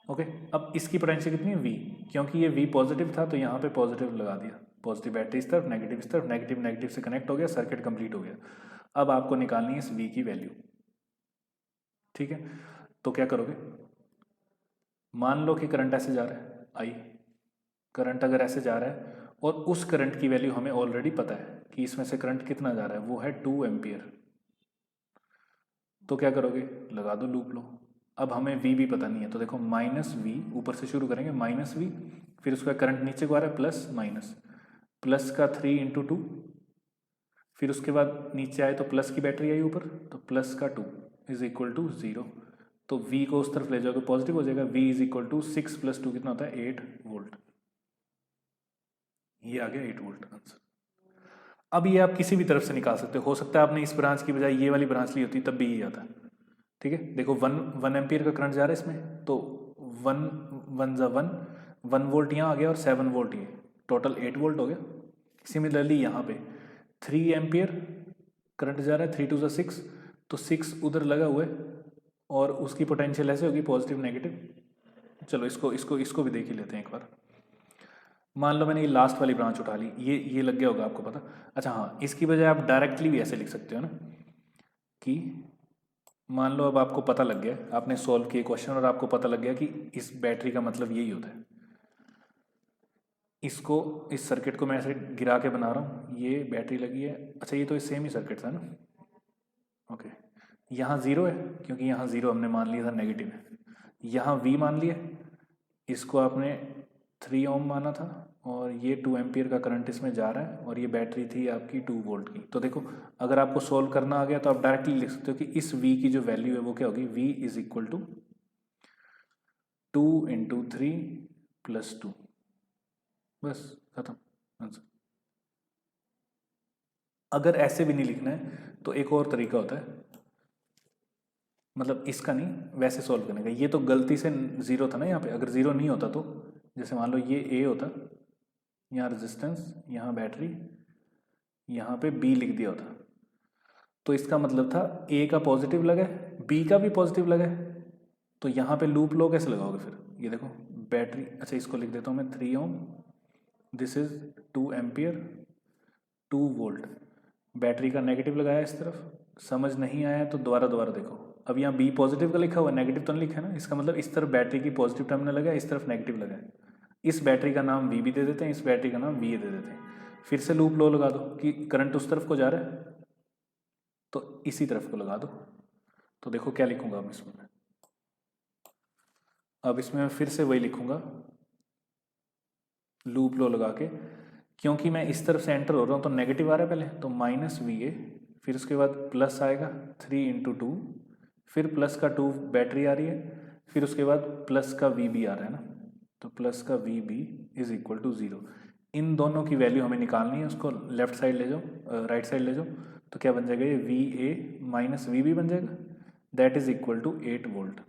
ओके, अब इसकी पोटेंशियल कितनी है V, क्योंकि ये V पॉजिटिव था तो यहाँ पे पॉजिटिव लगा दिया, पॉजिटिव बैटरी इस तरफ, नेगेटिव इस तरफ, नेगेटिव नेगेटिव से कनेक्ट हो गया, सर्किट कंप्लीट हो गया। अब आपको निकालनी है इस V की वैल्यू। ठीक है, तो क्या करोगे, मान लो कि करंट ऐसे जा रहा है I, करंट अगर ऐसे जा रहा है और उस करंट की वैल्यू हमें ऑलरेडी पता है कि इसमें से करंट कितना जा रहा है, वो है 2 एम्पियर। तो क्या करोगे, लगा दो लूप लो। अब हमें V भी पता नहीं है, तो देखो -V, ऊपर से शुरू करेंगे -V, फिर उसका करंट नीचे को आ रहा है प्लस माइनस, प्लस का 3 × 2, फिर उसके बाद नीचे आए तो प्लस की बैटरी आई ऊपर, तो प्लस का 2 = 0। तो V को उस तरफ ले जाओगे पॉजिटिव हो जाएगा, V = 6 + 2 कितना होता है, 8 वोल्ट। ये आ गया 8 वोल्ट आंसर। अब ये आप किसी भी तरफ से निकाल सकते हो सकता है आपने इस ब्रांच की बजाय ये वाली ब्रांच ली होती तब भी यही आता। ठीक है, देखो 1 एम्पियर का करंट जा रहा है इसमें, तो 1 वोल्ट यहाँ आ गया और 7 वोल्ट ये, टोटल 8 वोल्ट हो गया। सिमिलरली यहाँ पे 3 एम्पियर करंट जा रहा है, 3 × 2 = 6, तो 6 उधर लगा हुआ है और उसकी पोटेंशियल ऐसे होगी पॉजिटिव नेगेटिव। चलो इसको भी देख ही लेते हैं एक बार। मान लो मैंने ये लास्ट वाली ब्रांच उठा ली, ये लग गया होगा आपको पता। अच्छा हाँ, इसकी बजाय आप डायरेक्टली भी ऐसे लिख सकते हो ना, कि मान लो अब आपको पता लग गया, आपने सॉल्व किए क्वेश्चन और आपको पता लग गया कि इस बैटरी का मतलब यही होता है। इस सर्किट को मैं ऐसे गिरा के बना रहा हूँ, ये बैटरी लगी है। अच्छा, ये तो सेम ही सर्किट था ना। ओके, यहाँ 0 है क्योंकि यहाँ 0 हमने मान लिया था नेगेटिव है। यहाँ V मान लिया, इसको आपने 3 ओम माना था, और ये 2 एम्पियर का करंट इसमें जा रहा है, और ये बैटरी थी आपकी 2 वोल्ट की। तो देखो, अगर आपको सोल्व करना आ गया तो आप डायरेक्टली लिख सकते हो कि इस V की जो वैल्यू है वो क्या होगी, V = 2 × 3 + 2, बस खत्म आंसर। अगर ऐसे भी नहीं लिखना है तो एक और तरीका होता है, मतलब इसका नहीं, वैसे सॉल्व करने का। ये तो गलती से ज़ीरो था ना यहाँ पे, अगर ज़ीरो नहीं होता तो जैसे मान लो ये ए होता, यहाँ रेजिस्टेंस, यहाँ बैटरी, यहाँ पे बी लिख दिया होता, तो इसका मतलब था ए का पॉजिटिव लगा है, बी का भी पॉजिटिव लगा है, तो यहाँ पे लूप लो कैसे लगाओगे फिर? ये देखो बैटरी, अच्छा इसको लिख देता हूँ मैं 3 ohm, this is 2 ampere, 2 volt. Battery का नेगेटिव लगाया इस तरफ, समझ नहीं आया तो दोबारा दोबारा देखो। अब यहाँ बी पॉजिटिव का लिखा हुआ है, नेगेटिव तो नहीं लिखा है ना, इसका मतलब इस तरफ बैटरी की पॉजिटिव टर्मिनल लगा है, इस तरफ नेगेटिव लगा है। इस बैटरी का नाम वी भी दे देते हैं, इस बैटरी का नाम वी ए दे देते हैं। फिर से लूप लो लगा दो कि करंट उस तरफ को जा रहा है तो इसी तरफ को लगा दो। तो देखो क्या लिखूंगा अब इसमें, अब इसमें मैं फिर से वही लिखूंगा लूप लो लगा के, क्योंकि मैं इस तरफ से एंटर हो रहा हूँ तो नेगेटिव आ रहा है पहले, तो माइनस वी ए, फिर उसके बाद प्लस आएगा 3 इंटू 2, फिर प्लस का 2 बैटरी आ रही है, फिर उसके बाद प्लस का वी बी आ रहा है ना, तो प्लस का V B is equal to 0। इन दोनों की वैल्यू हमें निकालनी है, उसको लेफ्ट साइड ले जाओ, राइट साइड ले जाओ, तो क्या बन जाएगा ये V A minus V B बन जाएगा, that is equal to 8 volt,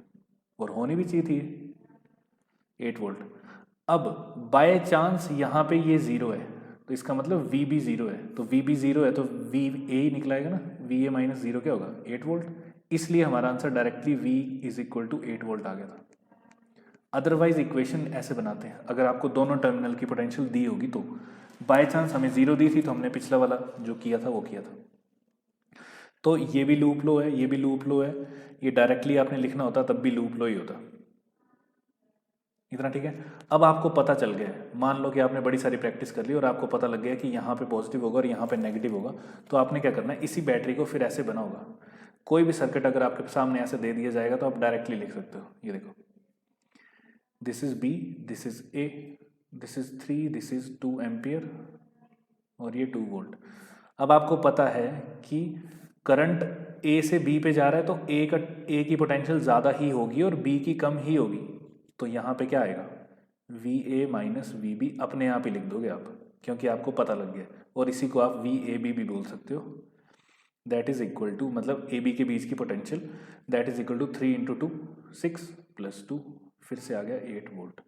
और होनी भी चाहिए थी 8 वोल्ट। अब बाय चांस यहाँ पे ये ज़ीरो है, तो इसका मतलब वी बी ज़ीरो है, तो वी बी ज़ीरो है तो वी ए ही निकलाएगा ना, वी ए माइनस ज़ीरो क्या होगा 8 वोल्ट, इसलिए हमारा answer directly V is equal to 8 volt आ गया था। अदरवाइज इक्वेशन ऐसे बनाते हैं, अगर आपको दोनों टर्मिनल की पोटेंशियल दी होगी तो, बाय चांस हमें ज़ीरो दी थी तो हमने पिछला वाला जो किया था वो किया था। तो ये भी लूप लो है, ये भी लूप लो है, ये डायरेक्टली आपने लिखना होता तब भी लूप लो ही होता। इतना ठीक है। अब आपको पता चल गया है, मान लो कि आपने बड़ी सारी प्रैक्टिस कर ली और आपको पता लग गया कि यहाँ पे पॉजिटिव होगा और यहाँ पे नेगेटिव होगा, तो आपने क्या करना है, इसी बैटरी को फिर ऐसे बना होगा। कोई भी सर्किट अगर आपके सामने ऐसे दे दिया जाएगा तो आप डायरेक्टली लिख सकते हो। ये देखो, this is B, this is A, this is 3, this is 2 ampere और ये 2 वोल्ट। अब आपको पता है कि करंट ए से बी पे जा रहा है तो ए की पोटेंशियल ज़्यादा ही होगी और बी की कम ही होगी, तो यहाँ पे क्या आएगा V A minus V B, अपने आप ही लिख दोगे आप, क्योंकि आपको पता लग गया। और इसी को आप वी ए बी भी बोल सकते हो, दैट इज इक्वल टू, मतलब ए बी के बीच की potential, that is equal to 3 into 2 6 plus 2, फिर से आ गया 8 वोल्ट।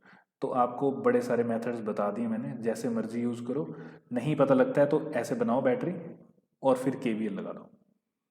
तो आपको बड़े सारे मेथड्स बता दिए मैंने, जैसे मर्जी यूज़ करो, नहीं पता लगता है तो ऐसे बनाओ बैटरी और फिर केवीएल लगा दो।